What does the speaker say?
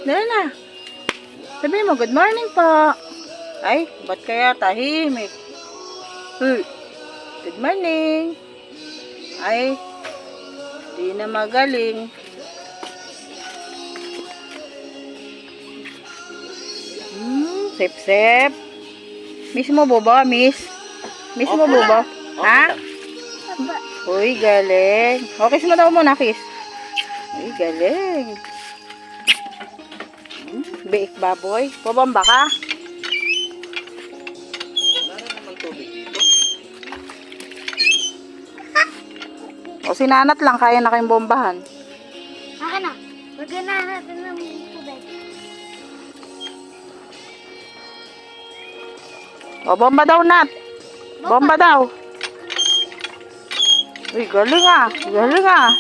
Dali na. Sabi mo, good morning po. Ay, ba't kaya tahimik? Good morning. Ay, di na magaling. Sip-sip. Miss mo boba, miss? Miss mo boba? Ha? Uy, galing. O, kiss mo daw muna, kiss. Uy, galing. Biik baboy. Pabamba ka? Wala naman tubig dito. O, sinanat lang. Kaya na kayong bombahan. Akin na. Magana natin ng tubig. O, bomba daw, Nat. Bomba daw. Uy, galing ah. Galing ah.